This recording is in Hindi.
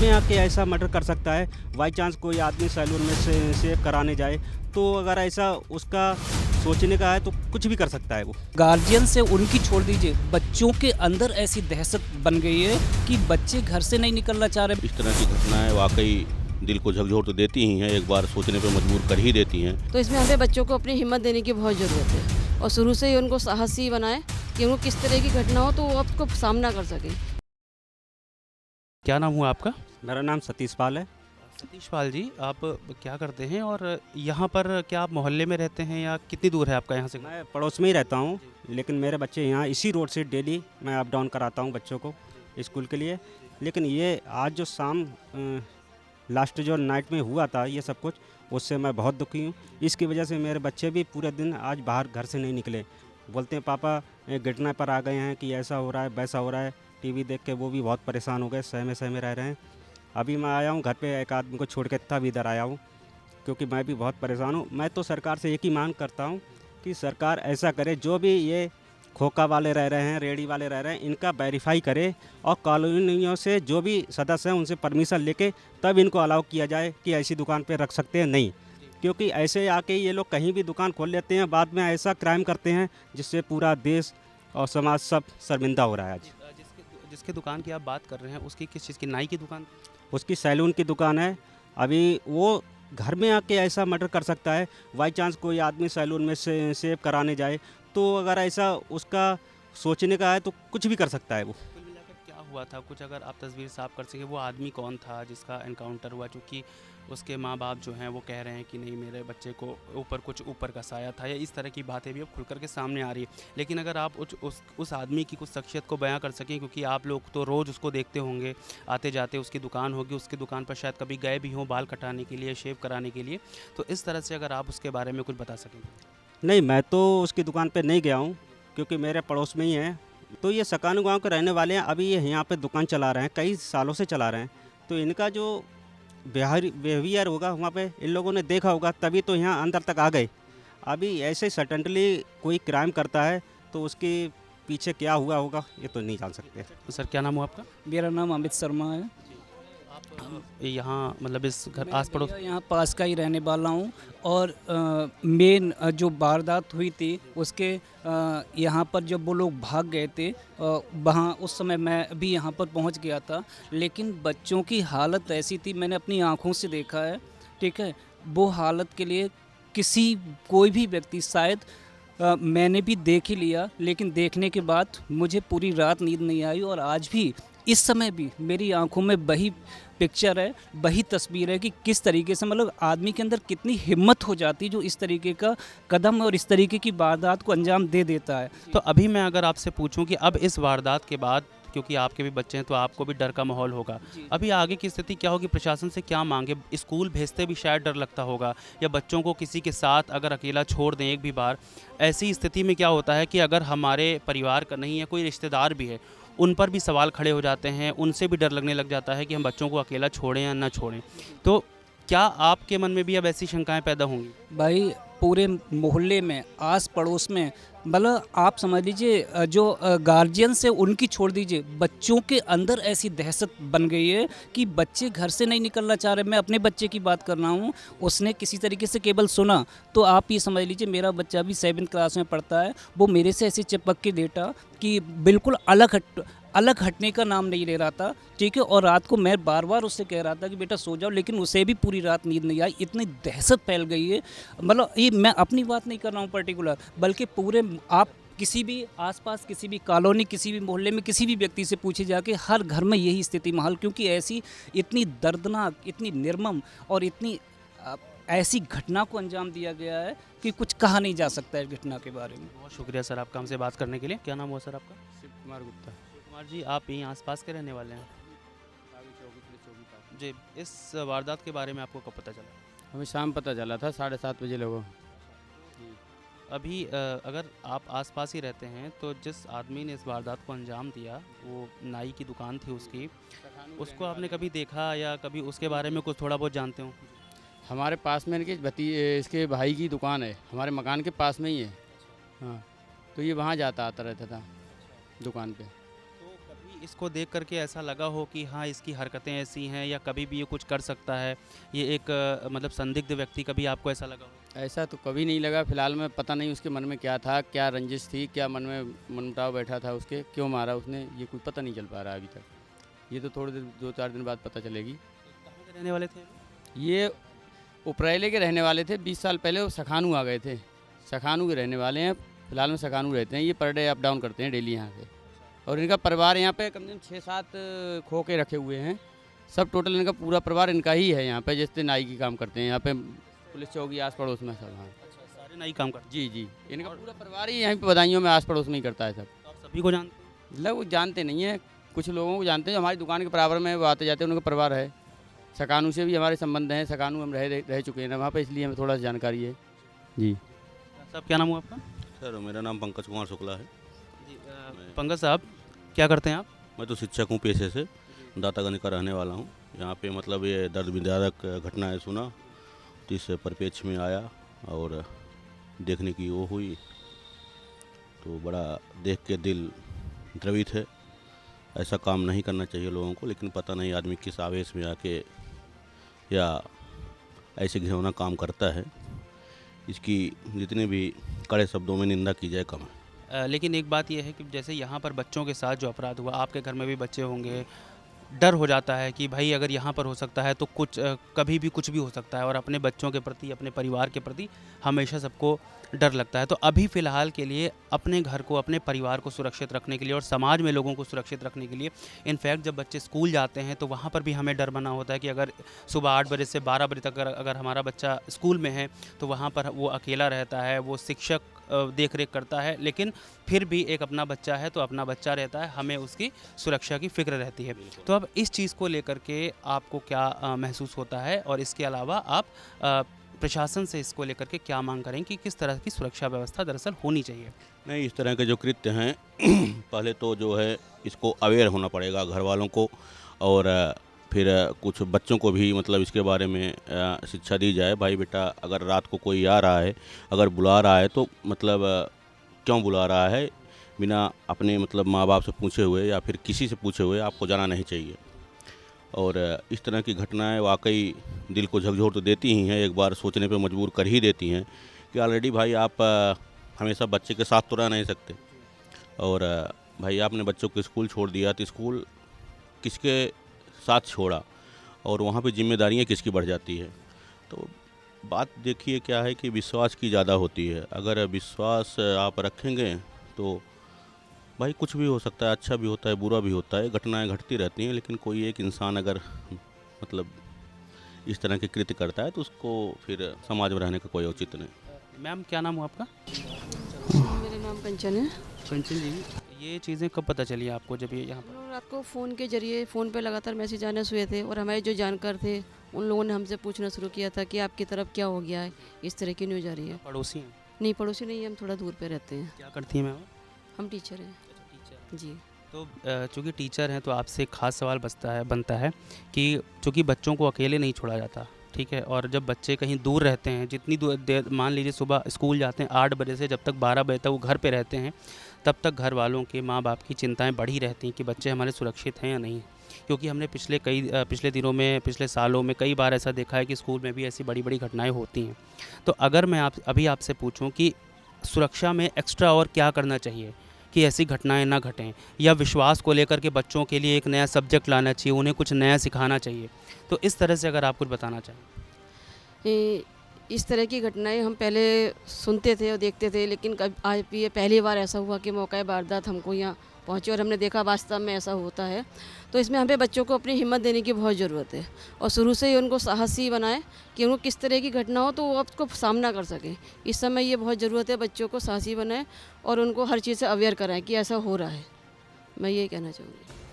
में आके ऐसा मर्डर कर सकता है। बाई चांस कोई आदमी सैलून में से शेव कराने जाए, तो अगर ऐसा उसका सोचने का है तो कुछ भी कर सकता है वो। गार्जियन से उनकी छोड़ दीजिए, बच्चों के अंदर ऐसी दहशत बन गई है कि बच्चे घर से नहीं निकलना चाह रहे। इस तरह की घटनाएं वाकई दिल को झकझोर तो देती ही हैं, एक बार सोचने पर मजबूर कर ही देती हैं। तो इसमें हमें बच्चों को अपनी हिम्मत देने की बहुत ज़रूरत है और शुरू से ही उनको साहसी बनाएं कि उनको किस तरह की घटना हो तो वो उसको सामना कर सकें। क्या नाम हुआ आपका? मेरा नाम सतीश पाल है। सतीश पाल जी, आप क्या करते हैं और यहाँ पर क्या आप मोहल्ले में रहते हैं या कितनी दूर है आपका यहाँ से? मैं पड़ोस में ही रहता हूँ, लेकिन मेरे बच्चे यहाँ इसी रोड से डेली मैं अप डाउन कराता हूँ बच्चों को स्कूल के लिए। लेकिन ये आज जो शाम लास्ट जो नाइट में हुआ था ये सब कुछ, उससे मैं बहुत दुखी हूँ। इसकी वजह से मेरे बच्चे भी पूरे दिन आज बाहर घर से नहीं निकले। बोलते हैं पापा एक घटना पर आ गए हैं कि ऐसा हो रहा है वैसा हो रहा है। टीवी देख के वो भी बहुत परेशान हो गए, सहमे रह रहे हैं। अभी मैं आया हूँ घर पे, एक आदमी को छोड़ के तब इधर आया हूँ क्योंकि मैं भी बहुत परेशान हूँ। मैं तो सरकार से एक ही मांग करता हूँ कि सरकार ऐसा करे, जो भी ये खोखा वाले रह रहे हैं, रेडी वाले रह रहे हैं, इनका वेरीफाई करे और कॉलोनियों से जो भी सदस्य हैं उनसे परमिशन लेके तब इनको अलाउ किया जाए कि ऐसी दुकान पे रख सकते हैं। नहीं, क्योंकि ऐसे आके ये लोग कहीं भी दुकान खोल लेते हैं, बाद में ऐसा क्राइम करते हैं जिससे पूरा देश और समाज सब शर्मिंदा हो रहा है। आज जिसके दुकान की आप बात कर रहे हैं उसकी किस चीज़ की? नाई की दुकान? उसकी सैलून की दुकान है। अभी वो घर में आके ऐसा मर्डर कर सकता है। बाई चांस कोई आदमी सैलून में से शेव कराने जाए, तो अगर ऐसा उसका सोचने का है तो कुछ भी कर सकता है वो। कुल मिलाकर क्या हुआ था, कुछ अगर आप तस्वीर साफ कर सके, वो आदमी कौन था जिसका एनकाउंटर हुआ? चूँकि उसके माँ बाप जो हैं वो कह रहे हैं कि नहीं, मेरे बच्चे को ऊपर का साया था, या इस तरह की बातें भी अब खुल कर के सामने आ रही है। लेकिन अगर आप उस आदमी की कुछ शख्सियत को बयां कर सकें, क्योंकि आप लोग तो रोज़ उसको देखते होंगे आते जाते, उसकी दुकान होगी, उसकी दुकान पर शायद कभी गए भी हों बाल कटाने के लिए, शेव कराने के लिए, तो इस तरह से अगर आप उसके बारे में कुछ बता सकें। नहीं, मैं तो उसकी दुकान पे नहीं गया हूँ क्योंकि मेरे पड़ोस में ही है। तो ये सकानू गांव के रहने वाले हैं। अभी ये यहाँ पे दुकान चला रहे हैं, कई सालों से चला रहे हैं। तो इनका जो बिहेवियर होगा वहाँ पे इन लोगों ने देखा होगा, तभी तो यहाँ अंदर तक आ गए। अभी ऐसे सडनली कोई क्राइम करता है तो उसके पीछे क्या हुआ होगा ये तो नहीं जान सकते। सर, क्या नाम हुआ आपका? मेरा नाम अमित शर्मा है। यहाँ मतलब इस घर आस पड़ोस? यहाँ पास का ही रहने वाला हूँ और मेन जो वारदात हुई थी उसके यहाँ पर जब वो लोग भाग गए थे, वहाँ उस समय मैं भी यहाँ पर पहुँच गया था। लेकिन बच्चों की हालत ऐसी थी, मैंने अपनी आँखों से देखा है। ठीक है, वो हालत के लिए कोई भी व्यक्ति शायद मैंने भी देख ही लिया, लेकिन देखने के बाद मुझे पूरी रात नींद नहीं आई। और आज भी इस समय भी मेरी आंखों में वही पिक्चर है, वही तस्वीर है कि किस तरीके से मतलब आदमी के अंदर कितनी हिम्मत हो जाती है जो इस तरीके का कदम और इस तरीके की वारदात को अंजाम दे देता है। तो अभी मैं अगर आपसे पूछूं कि अब इस वारदात के बाद, क्योंकि आपके भी बच्चे हैं तो आपको भी डर का माहौल होगा, अभी आगे की स्थिति क्या होगी? प्रशासन से क्या मांगे? स्कूल भेजते भी शायद डर लगता होगा, या बच्चों को किसी के साथ अगर अकेला छोड़ दें एक भी बार, ऐसी स्थिति में क्या होता है कि अगर हमारे परिवार का नहीं है, कोई रिश्तेदार भी है, उन पर भी सवाल खड़े हो जाते हैं, उनसे भी डर लगने लग जाता है कि हम बच्चों को अकेला छोड़ें या ना छोड़ें। तो क्या आपके मन में भी अब ऐसी शंकाएं पैदा होंगी? भाई पूरे मोहल्ले में, आस पड़ोस में, मतलब आप समझ लीजिए जो गार्जियन से उनकी छोड़ दीजिए, बच्चों के अंदर ऐसी दहशत बन गई है कि बच्चे घर से नहीं निकलना चाह रहे। मैं अपने बच्चे की बात कर रहा हूँ, उसने किसी तरीके से केवल सुना तो आप ये समझ लीजिए, मेरा बच्चा भी 7th क्लास में पढ़ता है, वो मेरे से ऐसे चिपक के लेटा कि बिल्कुल अलग हटने का नाम नहीं ले रहा था। ठीक है, और रात को मैं बार बार उससे कह रहा था कि बेटा सो जाओ, लेकिन उसे भी पूरी रात नींद नहीं आई। इतनी दहशत फैल गई है, मतलब ये मैं अपनी बात नहीं कर रहा हूँ पर्टिकुलर, बल्कि पूरे आप किसी भी आसपास, किसी भी कॉलोनी, किसी भी मोहल्ले में किसी भी व्यक्ति से पूछे जाके, हर घर में यही स्थिति माहौल, क्योंकि ऐसी इतनी दर्दनाक, इतनी निर्मम और इतनी ऐसी घटना को अंजाम दिया गया है कि कुछ कहा नहीं जा सकता है इस घटना के बारे में। बहुत शुक्रिया सर आपका हमसे बात करने के लिए। क्या नाम हुआ सर आपका? शिव कुमार गुप्ता। कुमार जी, आप यहीं आसपास के रहने वाले हैं? जी, इस वारदात के बारे में आपको कब पता चला? हमें शाम पता चला था, 7:30 बजे लोगों। अभी अगर आप आसपास ही रहते हैं तो जिस आदमी ने इस वारदात को अंजाम दिया, वो नाई की दुकान थी उसकी, उसको आपने कभी देखा या कभी उसके बारे में कुछ थोड़ा बहुत जानते हो? हमारे पास में इनके इसके भाई की दुकान है, हमारे मकान के पास में ही है। हाँ, तो ये वहाँ जाता आता रहता था दुकान पे। तो कभी इसको देख करके ऐसा लगा हो कि हाँ इसकी हरकतें ऐसी हैं या कभी भी ये कुछ कर सकता है, ये एक मतलब संदिग्ध व्यक्ति, कभी आपको ऐसा लगा हो? ऐसा तो कभी नहीं लगा। फिलहाल में पता नहीं उसके मन में क्या था, क्या रंजिश थी, क्या मन में मनमुटाव बैठा था उसके, क्यों मारा उसने, ये कुछ पता नहीं चल पा रहा अभी तक। ये तो थोड़े दिन 2-4 दिन बाद पता चलेगी। कहाँ के रहने वाले थे? ये उपरैले के रहने वाले थे। 20 साल पहले वो सखानू आ गए थे। सखानू के रहने वाले हैं। फिलहाल में सखानू रहते हैं। ये पर डे अप डाउन करते हैं डेली यहाँ से। और इनका परिवार यहाँ पे कम से कम 6-7 खो के रखे हुए हैं। सब टोटल इनका पूरा परिवार इनका ही है यहाँ पे, जैसे नाई की काम करते हैं यहाँ पे, पुलिस चौकी आस पड़ोस में सब। हाँ सारे नाई काम करते जी जी, इनका पूरा परिवार ही यहाँ पे बदायूं में आस पड़ोस में ही करता है सब। हैं? तो आप सभी को जानते हैं? मतलब वो जानते नहीं है, कुछ लोगों को जानते हैं जो हमारी दुकान के बराबर में वो आते जाते हैं, उनका परिवार है। सकानू से भी हमारे संबंध हैं। सकानू हम रह चुके हैं ना वहाँ पे, इसलिए हमें थोड़ा सा जानकारी है जी। साहब क्या नाम हुआ आपका? सर मेरा नाम पंकज कुमार शुक्ला है। जी, पंकज साहब क्या करते हैं आप? मैं तो शिक्षक हूँ पेशे से, दातागंज का रहने वाला हूँ। यहाँ पे मतलब ये दर्द विदारक घटनाएं सुना तो इस परिप्रेक्ष्य में आया और देखने की वो हुई तो बड़ा देख के दिल द्रवित है। ऐसा काम नहीं करना चाहिए लोगों को, लेकिन पता नहीं आदमी किस आवेश में आके या ऐसे घिनौना काम करता है। इसकी जितने भी कड़े शब्दों में निंदा की जाए कम है। लेकिन एक बात यह है कि जैसे यहाँ पर बच्चों के साथ जो अपराध हुआ, आपके घर में भी बच्चे होंगे, डर हो जाता है कि भाई अगर यहाँ पर हो सकता है तो कुछ कभी भी कुछ भी हो सकता है, और अपने बच्चों के प्रति, अपने परिवार के प्रति हमेशा सबको डर लगता है। तो अभी फ़िलहाल के लिए अपने घर को, अपने परिवार को सुरक्षित रखने के लिए और समाज में लोगों को सुरक्षित रखने के लिए, इनफैक्ट जब बच्चे स्कूल जाते हैं तो वहाँ पर भी हमें डर बना होता है कि अगर सुबह 8 बजे से 12 बजे तक अगर हमारा बच्चा स्कूल में है तो वहाँ पर वो अकेला रहता है, वो शिक्षक देख रेख करता है, लेकिन फिर भी एक अपना बच्चा है तो अपना बच्चा रहता है, हमें उसकी सुरक्षा की फ़िक्र रहती है। तो अब इस चीज़ को लेकर के आपको क्या महसूस होता है, और इसके अलावा आप प्रशासन से इसको लेकर के क्या मांग करें कि किस तरह की सुरक्षा व्यवस्था दरअसल होनी चाहिए? नहीं, इस तरह के जो कृत्य हैं पहले तो जो है इसको अवेयर होना पड़ेगा घर वालों को, और फिर कुछ बच्चों को भी मतलब इसके बारे में शिक्षा दी जाए। भाई बेटा, अगर रात को कोई आ रहा है, अगर बुला रहा है तो मतलब क्यों बुला रहा है, बिना अपने मतलब माँ बाप से पूछे हुए या फिर किसी से पूछे हुए आपको जाना नहीं चाहिए। और इस तरह की घटनाएं वाकई दिल को झकझोर तो देती ही हैं, एक बार सोचने पे मजबूर कर ही देती हैं कि ऑलरेडी भाई आप हमेशा बच्चे के साथ तो रह नहीं सकते, और भाई आपने बच्चों को स्कूल छोड़ दिया तो स्कूल किसके साथ छोड़ा और वहाँ पे जिम्मेदारियाँ किसकी बढ़ जाती है। तो बात देखिए क्या है कि विश्वास की ज़्यादा होती है। अगर विश्वास आप रखेंगे तो भाई कुछ भी हो सकता है, अच्छा भी होता है, बुरा भी होता है, घटनाएं घटती रहती हैं, लेकिन कोई एक इंसान अगर मतलब इस तरह के कृत्य करता है तो उसको फिर समाज में रहने का कोई औचित्य नहीं। मैम क्या नाम हुआ आपका? मेरा नाम कंचन है। कंचन जी, ये चीज़ें कब पता चली आपको जब ये यहाँ हम लोग रात को फ़ोन के जरिए, फ़ोन पे लगातार मैसेज आने हुए थे, और हमारे जो जानकार थे उन लोगों ने हमसे पूछना शुरू किया था कि आपकी तरफ क्या हो गया है, इस तरह की न्यूज़ आ रही है। पड़ोसी हैं? नहीं, पड़ोसी नहीं है, हम थोड़ा दूर पे रहते हैं। क्या करती हैं मैम? हम टीचर हैं जी। तो चूँकि टीचर हैं तो आपसे एक खास सवाल बनता है कि चूँकि बच्चों को अकेले नहीं छोड़ा जाता, ठीक है, और जब बच्चे कहीं दूर रहते हैं, जितनी देर मान लीजिए सुबह स्कूल जाते हैं 8 बजे से जब तक 12 बजे तक वो घर पे रहते हैं, तब तक घर वालों के, माँ बाप की चिंताएं बढ़ी रहती हैं कि बच्चे हमारे सुरक्षित हैं या नहीं। क्योंकि हमने पिछले दिनों में, पिछले सालों में कई बार ऐसा देखा है कि स्कूल में भी ऐसी बड़ी बड़ी घटनाएँ होती हैं। तो अगर मैं अभी आपसे पूछूँ कि सुरक्षा में एक्स्ट्रा और क्या करना चाहिए कि ऐसी घटनाएं ना घटें, या विश्वास को लेकर के बच्चों के लिए एक नया सब्जेक्ट लाना चाहिए, उन्हें कुछ नया सिखाना चाहिए, तो इस तरह से अगर आप कुछ बताना चाहें। इस तरह की घटनाएं हम पहले सुनते थे और देखते थे, लेकिन आज भी ये पहली बार ऐसा हुआ कि मौका वारदात हमको यहाँ पहुँचे और हमने देखा वास्तव में ऐसा होता है। तो इसमें हमें बच्चों को अपनी हिम्मत देने की बहुत ज़रूरत है, और शुरू से ही उनको साहसी बनाए कि उनको किस तरह की घटना हो तो वो उसको सामना कर सकें। इस समय ये बहुत ज़रूरत है, बच्चों को साहसी बनाए और उनको हर चीज़ से अवेयर कराएं कि ऐसा हो रहा है। मैं यही कहना चाहूँगी।